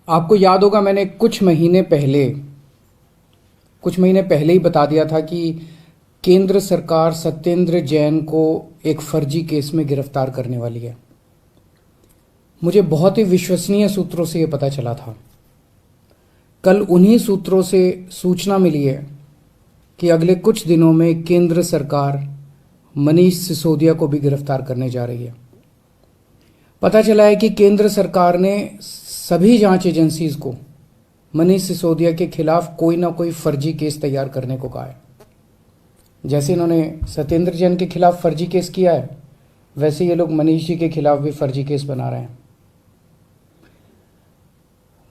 आपको याद होगा मैंने कुछ महीने पहले ही बता दिया था कि केंद्र सरकार सत्येंद्र जैन को एक फर्जी केस में गिरफ्तार करने वाली है। मुझे बहुत ही विश्वसनीय सूत्रों से यह पता चला था। कल उन्हीं सूत्रों से सूचना मिली है कि अगले कुछ दिनों में केंद्र सरकार मनीष सिसोदिया को भी गिरफ्तार करने जा रही है। पता चला है कि केंद्र सरकार ने सभी जांच एजेंसीज को मनीष सिसोदिया के खिलाफ कोई ना कोई फर्जी केस तैयार करने को कहा है। जैसे इन्होंने सत्येंद्र जैन के खिलाफ फर्जी केस किया है, वैसे ये लोग मनीष जी के खिलाफ भी फर्जी केस बना रहे हैं।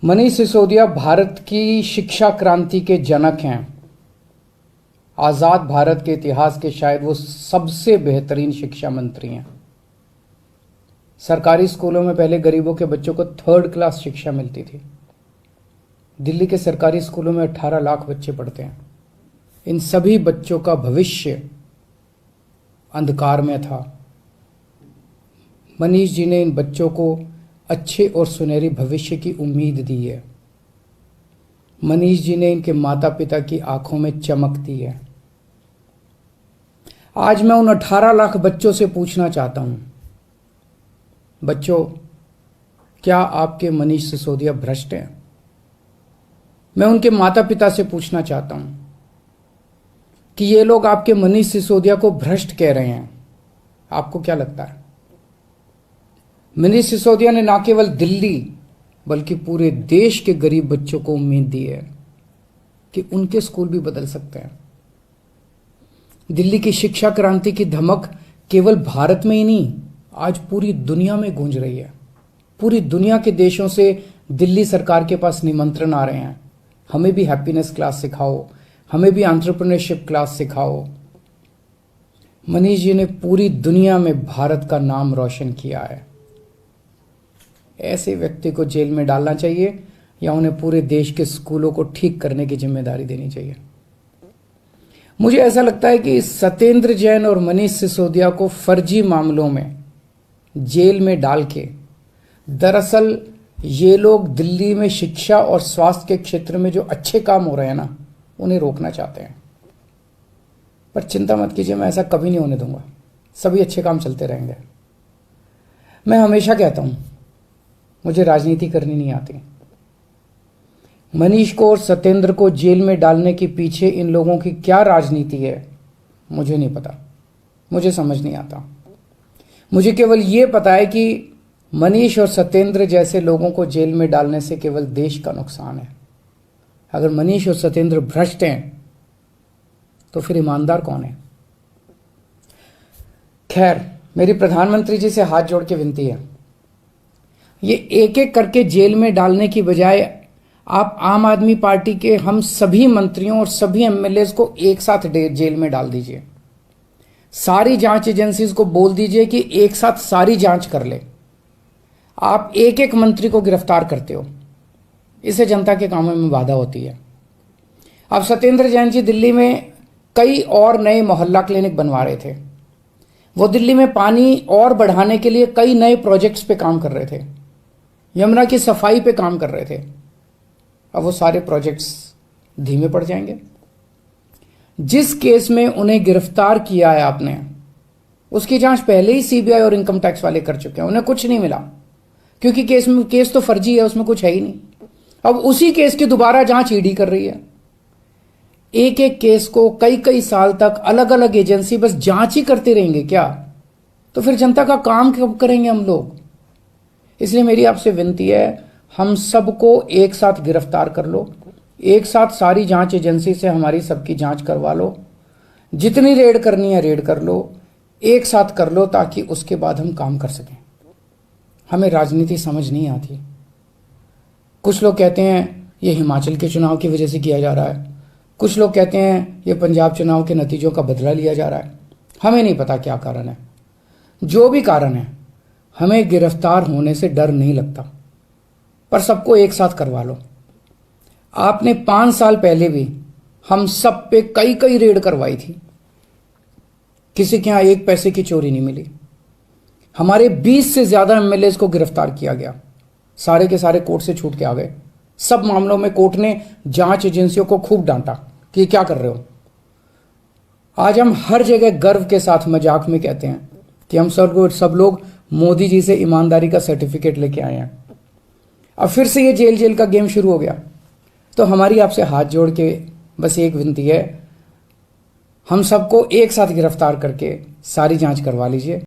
मनीष सिसोदिया भारत की शिक्षा क्रांति के जनक हैं। आजाद भारत के इतिहास के शायद वो सबसे बेहतरीन शिक्षा मंत्री हैं। सरकारी स्कूलों में पहले गरीबों के बच्चों को 3rd क्लास शिक्षा मिलती थी। दिल्ली के सरकारी स्कूलों में 18 लाख बच्चे पढ़ते हैं। इन सभी बच्चों का भविष्य अंधकार में था। मनीष जी ने इन बच्चों को अच्छे और सुनहरी भविष्य की उम्मीद दी है। मनीष जी ने इनके माता पिता की आंखों में चमक दी है। आज मैं उन 18 लाख बच्चों से पूछना चाहता हूं, बच्चों, क्या आपके मनीष सिसोदिया भ्रष्ट हैं? मैं उनके माता पिता से पूछना चाहता हूं कि ये लोग आपके मनीष सिसोदिया को भ्रष्ट कह रहे हैं, आपको क्या लगता है? मनीष सिसोदिया ने ना केवल दिल्ली बल्कि पूरे देश के गरीब बच्चों को उम्मीद दी है कि उनके स्कूल भी बदल सकते हैं। दिल्ली की शिक्षा क्रांति की धमक केवल भारत में ही नहीं, आज पूरी दुनिया में गूंज रही है। पूरी दुनिया के देशों से दिल्ली सरकार के पास निमंत्रण आ रहे हैं, हमें भी हैप्पीनेस क्लास सिखाओ, हमें भी एंटरप्रेन्योरशिप क्लास सिखाओ। मनीष जी ने पूरी दुनिया में भारत का नाम रोशन किया है। ऐसे व्यक्ति को जेल में डालना चाहिए या उन्हें पूरे देश के स्कूलों को ठीक करने की जिम्मेदारी देनी चाहिए। मुझे ऐसा लगता है कि सत्येंद्र जैन और मनीष सिसोदिया को फर्जी मामलों में जेल में डाल के दरअसल ये लोग दिल्ली में शिक्षा और स्वास्थ्य के क्षेत्र में जो अच्छे काम हो रहे हैं ना, उन्हें रोकना चाहते हैं। पर चिंता मत कीजिए, मैं ऐसा कभी नहीं होने दूंगा। सभी अच्छे काम चलते रहेंगे। मैं हमेशा कहता हूं, मुझे राजनीति करनी नहीं आती। मनीष को और सत्येंद्र को जेल में डालने के पीछे इन लोगों की क्या राजनीति है, मुझे नहीं पता, मुझे समझ नहीं आता। मुझे केवल ये पता है कि मनीष और सत्येंद्र जैसे लोगों को जेल में डालने से केवल देश का नुकसान है। अगर मनीष और सत्येंद्र भ्रष्ट हैं तो फिर ईमानदार कौन है? खैर, मेरी प्रधानमंत्री जी से हाथ जोड़ के विनती है, ये एक एक करके जेल में डालने की बजाय आप आम आदमी पार्टी के हम सभी मंत्रियों और सभी एमएलए को एक साथ जेल में डाल दीजिए। सारी जांच एजेंसीज को बोल दीजिए कि एक साथ सारी जांच कर ले। आप एक एक मंत्री को गिरफ्तार करते हो, इससे जनता के कामों में बाधा होती है। अब सत्येंद्र जैन जी दिल्ली में कई और नए मोहल्ला क्लिनिक बनवा रहे थे। वो दिल्ली में पानी और बढ़ाने के लिए कई नए प्रोजेक्ट्स पे काम कर रहे थे, यमुना की सफाई पे काम कर रहे थे। अब वो सारे प्रोजेक्ट्स धीमे पड़ जाएंगे। जिस केस में उन्हें गिरफ्तार किया है आपने, उसकी जांच पहले ही सीबीआई और इनकम टैक्स वाले कर चुके हैं। उन्हें कुछ नहीं मिला क्योंकि केस तो फर्जी है, उसमें कुछ है ही नहीं। अब उसी केस की दोबारा जांच ईडी कर रही है। एक एक केस को कई कई साल तक अलग अलग एजेंसी बस जांच ही करते रहेंगे क्या? तो फिर जनता का काम कब करेंगे हम लोग? इसलिए मेरी आपसे विनती है, हम सबको एक साथ गिरफ्तार कर लो, एक साथ सारी जांच एजेंसी से हमारी सबकी जांच करवा लो। जितनी रेड करनी है रेड कर लो, एक साथ कर लो, ताकि उसके बाद हम काम कर सकें। हमें राजनीति समझ नहीं आती। कुछ लोग कहते हैं ये हिमाचल के चुनाव की वजह से किया जा रहा है, कुछ लोग कहते हैं ये पंजाब चुनाव के नतीजों का बदला लिया जा रहा है। हमें नहीं पता क्या कारण है। जो भी कारण है, हमें गिरफ्तार होने से डर नहीं लगता, पर सबको एक साथ करवा लो। आपने 5 साल पहले भी हम सब पे कई कई रेड करवाई थी, किसी के यहां 1 पैसे की चोरी नहीं मिली। हमारे 20 से ज्यादा एमएलए को गिरफ्तार किया गया। सारे के सारे कोर्ट से छूट के आ गए। सब मामलों में कोर्ट ने जांच एजेंसियों को खूब डांटा कि ये क्या कर रहे हो। आज हम हर जगह गर्व के साथ मजाक में कहते हैं कि हम सब लोग मोदी जी से ईमानदारी का सर्टिफिकेट लेके आए हैं। अब फिर से ये जेल जेल का गेम शुरू हो गया। तो हमारी आपसे हाथ जोड़ के बस एक विनती है, हम सबको एक साथ गिरफ्तार करके सारी जांच करवा लीजिए।